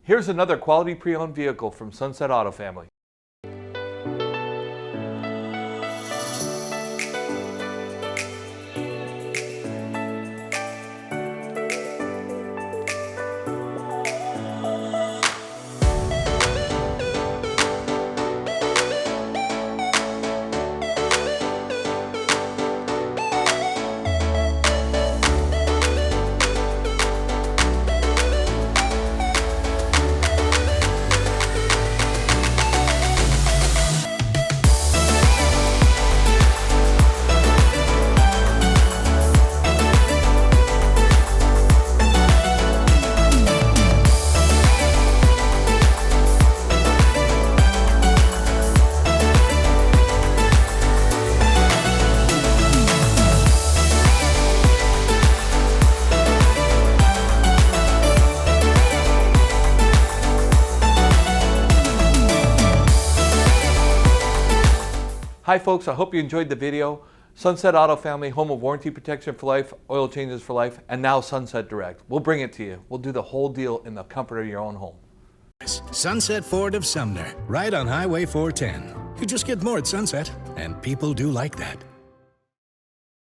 Here's another quality pre-owned vehicle from Sunset Auto Family. Hi folks, I hope you enjoyed the video. Sunset Auto Family, home of warranty protection for life, oil changes for life, and now Sunset Direct. We'll bring it to you. We'll do the whole deal in the comfort of your own home. Sunset Ford of Sumner, right on Highway 410. You just get more at Sunset, and people do like that.